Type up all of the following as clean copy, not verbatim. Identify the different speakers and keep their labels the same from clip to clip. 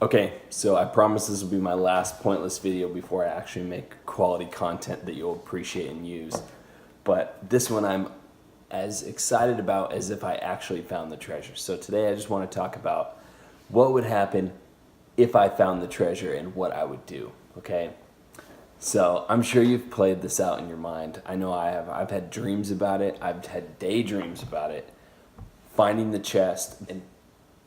Speaker 1: Okay, so I promise this will be my last pointless video before I actually make quality content that you'll appreciate and use. But this one I'm as excited about as if I actually found the treasure. So today I just want to talk about what would happen if I found the treasure and what I would do, okay? So I'm sure you've played this out in your mind. I know I have. I've had dreams about it. I've had daydreams about it. Finding the chest and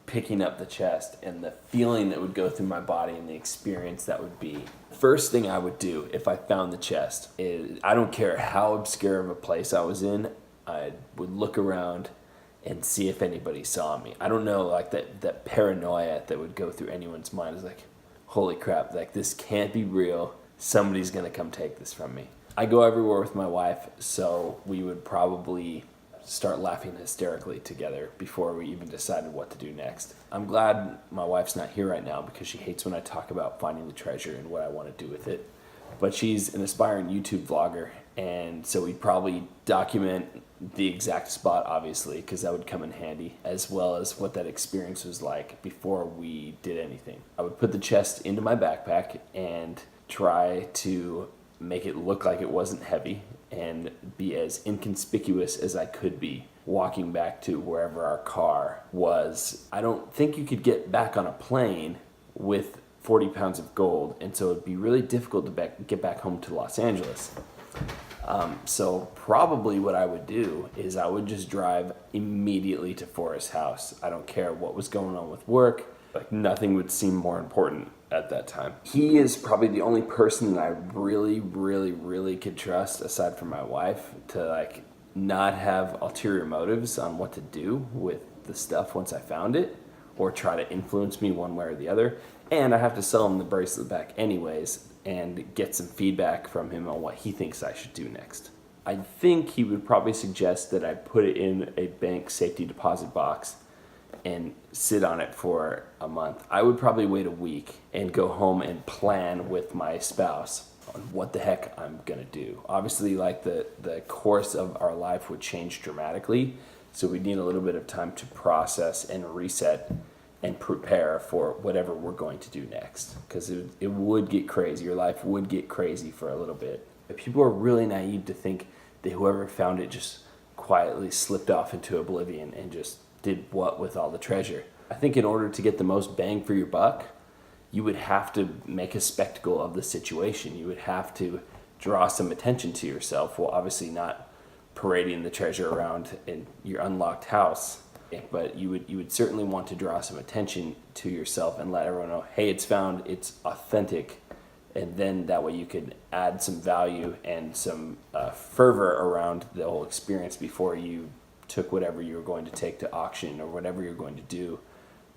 Speaker 1: picking up the chest and the feeling that would go through my body and the experience that would be. First thing I would do if I found the chest is, I don't care how obscure of a place I was in, I would look around and see if anybody saw me. I don't know, like that paranoia that would go through anyone's mind is like, holy crap, like this can't be real. Somebody's gonna come take this from me. I go everywhere with my wife, so we would probably start laughing hysterically together before we even decided what to do next. I'm glad my wife's not here right now because she hates when I talk about finding the treasure and what I want to do with it. But she's an aspiring YouTube vlogger, and so we'd probably document the exact spot, obviously, because that would come in handy, as well as what that experience was like before we did anything. I would put the chest into my backpack and try to make it look like it wasn't heavy and be as inconspicuous as I could be walking back to wherever our car was. I don't think you could get back on a plane with 40 pounds of gold, and so it'd be really difficult to get back home to Los Angeles. So probably what I would do is I would just drive immediately to FORREST's house. I don't care what was going on with work. Like, nothing would seem more important at that time. He is probably the only person that I really could trust, aside from my wife, to like not have ulterior motives on what to do with the stuff once I found it, or try to influence me one way or the other. And I have to sell him the bracelet back anyways and get some feedback from him on what he thinks I should do next. I think he would probably suggest that I put it in a bank safety deposit box and sit on it for a month. I would probably wait a week and go home and plan with my spouse on what the heck I'm gonna do. Obviously, like the course of our life would change dramatically, so we need a little bit of time to process and reset and prepare for whatever we're going to do next, because it would get crazy. Your life would get crazy for a little bit. But people are really naive to think that whoever found it just quietly slipped off into oblivion and just did what with all the treasure. I think in order to get the most bang for your buck, you would have to make a spectacle of the situation. You would have to draw some attention to yourself, while obviously not parading the treasure around in your unlocked house. But you would certainly want to draw some attention to yourself and let everyone know, hey, it's found, it's authentic. And then that way you could add some value and some fervor around the whole experience before you took whatever you were going to take to auction or whatever you're going to do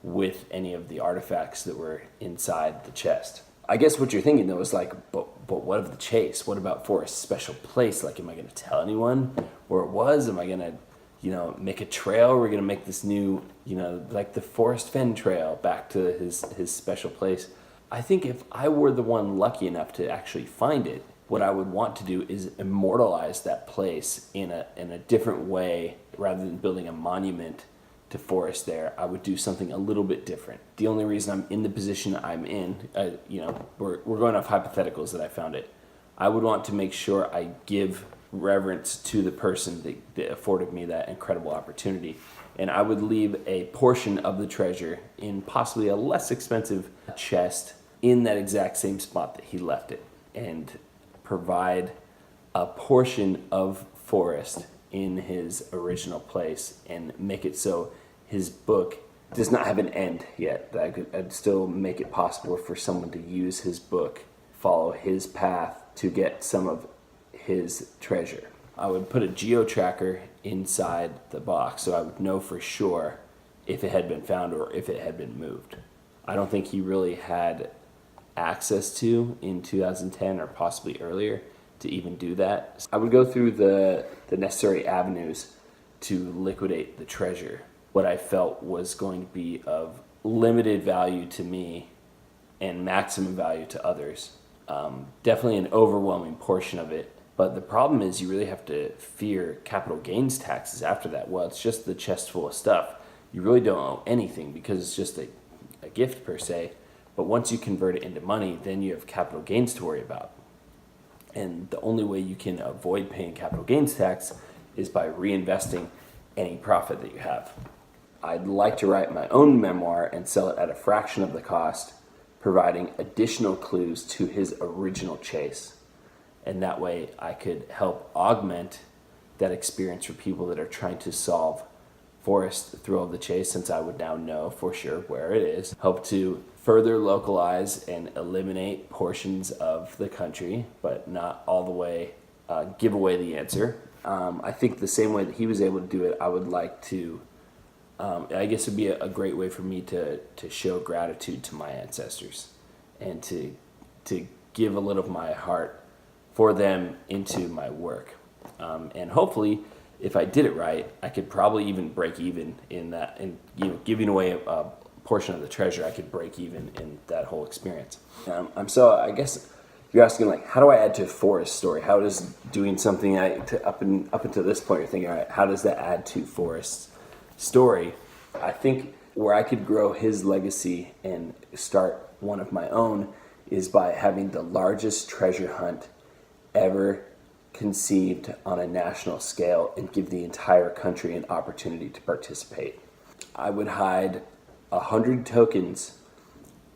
Speaker 1: with any of the artifacts that were inside the chest. I guess what you're thinking though is like, but what of the chase? What about FORREST's special place? Like, am I going to tell anyone where it was? Am I going to, make a trail? We're going to make this new, like the Forrest Fenn trail back to his special place. I think if I were the one lucky enough to actually find it, what I would want to do is immortalize that place in a different way. Rather than building a monument to FORREST there, I would do something a little bit different. The only reason I'm in the position I'm in, we're going off hypotheticals that I found it. I would want to make sure I give reverence to the person that afforded me that incredible opportunity. And I would leave a portion of the treasure in possibly a less expensive chest in that exact same spot that he left it, and provide a portion of FORREST in his original place and make it so his book does not have an end yet. I'd still make it possible for someone to use his book, follow his path to get some of his treasure. I would put a geo-tracker inside the box so I would know for sure if it had been found or if it had been moved. I don't think he really had access to in 2010 or possibly earlier to even do that. I would go through the necessary avenues to liquidate the treasure. What I felt was going to be of limited value to me and maximum value to others. Definitely an overwhelming portion of it. But the problem is you really have to fear capital gains taxes after that. Well, it's just the chest full of stuff. You really don't owe anything because it's just a gift per se. But once you convert it into money, then you have capital gains to worry about. And the only way you can avoid paying capital gains tax is by reinvesting any profit that you have. I'd like to write my own memoir and sell it at a fraction of the cost, providing additional clues to his original chase. And that way I could help augment that experience for people that are trying to solve FORREST Thrill of the Chase, since I would now know for sure where it is. Help to further localize and eliminate portions of the country, but not all the way give away the answer. I think the same way that he was able to do it, I would like to, I guess it would be a great way for me to show gratitude to my ancestors and to give a little of my heart for them into my work. And hopefully, if I did it right, I could probably even break even in that, and giving away a portion of the treasure, I could break even in that whole experience. So I guess you're asking, like, how do I add to FORREST's story? How does doing something up until this point, you're thinking, all right, how does that add to FORREST's story? I think where I could grow his legacy and start one of my own is by having the largest treasure hunt ever conceived on a national scale and give the entire country an opportunity to participate. I would hide 100 tokens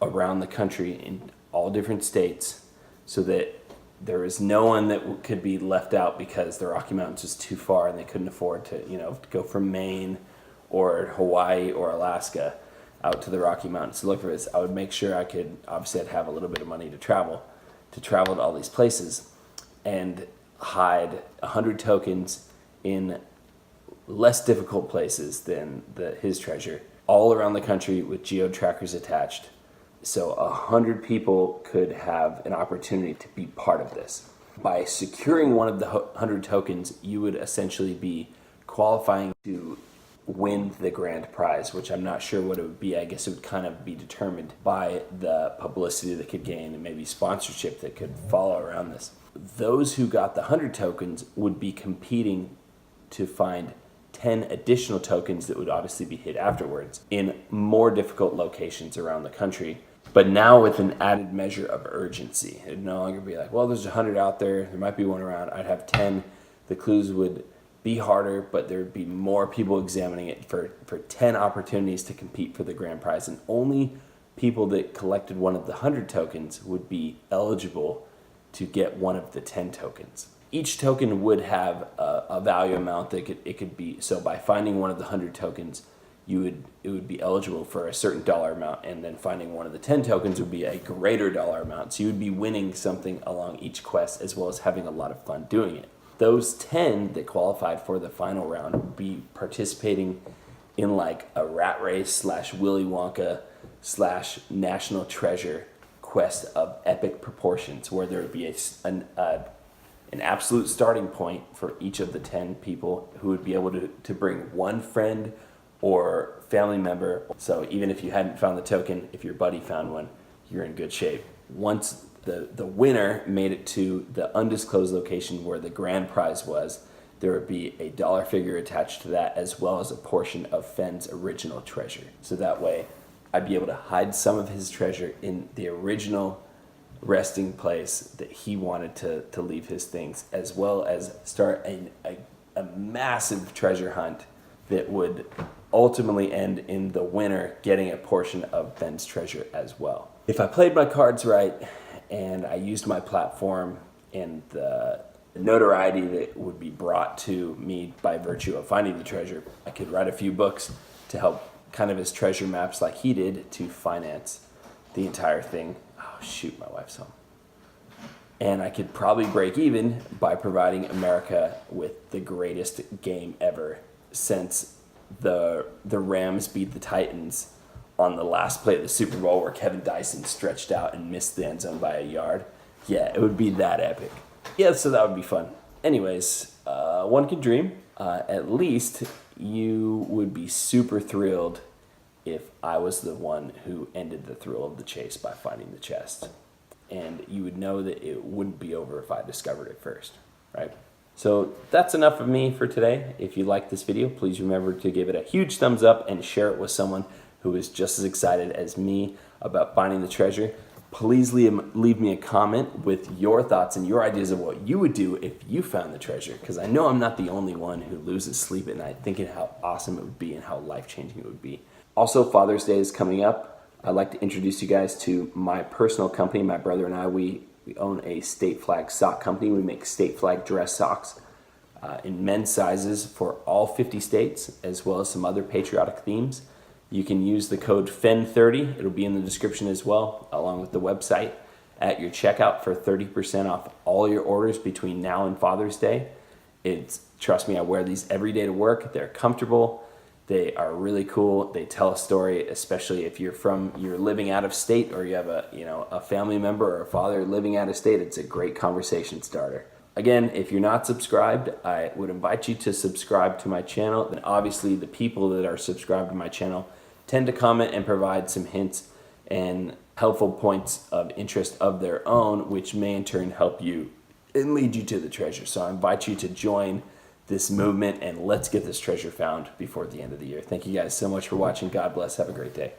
Speaker 1: around the country in all different states so that there is no one that could be left out because the Rocky Mountains was too far and they couldn't afford to, go from Maine or Hawaii or Alaska out to the Rocky Mountains to look for this. I would make sure I'd have a little bit of money to travel to all these places, and hide 100 tokens in less difficult places than his treasure, all around the country with geo-trackers attached. So 100 people could have an opportunity to be part of this. By securing one of the 100 tokens, you would essentially be qualifying to win the grand prize, which I'm not sure what it would be. I guess it would kind of be determined by the publicity that could gain and maybe sponsorship that could follow around this. Those who got the 100 tokens would be competing to find 10 additional tokens that would obviously be hid afterwards in more difficult locations around the country, but now with an added measure of urgency. It'd no longer be like, well, there's 100 out there might be one around, I'd have 10. The clues would be harder, but there would be more people examining it for 10 opportunities to compete for the grand prize, and only people that collected one of the 100 tokens would be eligible to get one of the 10 tokens. Each token would have a value amount that it could be. So by finding one of the 100 tokens, it would be eligible for a certain dollar amount, and then finding one of the 10 tokens would be a greater dollar amount. So you would be winning something along each quest, as well as having a lot of fun doing it. Those 10 that qualified for the final round would be participating in like a rat race / Willy Wonka / national treasure quest of epic proportions, where there would be an absolute starting point for each of the 10 people who would be able to bring one friend or family member. So even if you hadn't found the token, if your buddy found one, you're in good shape. Once the winner made it to the undisclosed location where the grand prize was, there would be a dollar figure attached to that, as well as a portion of FENN'S original treasure. So that way I'd be able to hide some of his treasure in the original resting place that he wanted to leave his things, as well as start a massive treasure hunt that would ultimately end in the winner getting a portion of FENN'S treasure as well. If I played my cards right and I used my platform and the notoriety that would be brought to me by virtue of finding the treasure, I could write a few books to help kind of his treasure maps like he did to finance the entire thing. Oh shoot, my wife's home. And I could probably break even by providing America with the greatest game ever since the Rams beat the Titans on the last play of the Super Bowl, where Kevin Dyson stretched out and missed the end zone by a yard. Yeah, it would be that epic. Yeah, so that would be fun. Anyways, one could dream. At least you would be super thrilled if I was the one who ended the thrill of the chase by finding the chest. And you would know that it wouldn't be over if I discovered it first, right? So that's enough of me for today. If you liked this video, please remember to give it a huge thumbs up and share it with someone who is just as excited as me about finding the treasure. Please leave me a comment with your thoughts and your ideas of what you would do if you found the treasure, because I know I'm not the only one who loses sleep at night thinking how awesome it would be and how life-changing it would be. Also, Father's Day is coming up. I'd like to introduce you guys to my personal company. My brother and I, we own a state flag sock company. We make state flag dress socks in men's sizes for all 50 states, as well as some other patriotic themes. You can use the code FENN30, it'll be in the description as well, along with the website, at your checkout for 30% off all your orders between now and Father's Day. Trust me, I wear these every day to work. They're comfortable, they are really cool, they tell a story, especially if you're living out of state, or you have a family member or a father living out of state. It's a great conversation starter. Again, if you're not subscribed, I would invite you to subscribe to my channel. And obviously, the people that are subscribed to my channel tend to comment and provide some hints and helpful points of interest of their own, which may in turn help you and lead you to the treasure. So I invite you to join this movement, and let's get this treasure found before the end of the year. Thank you guys so much for watching. God bless. Have a great day.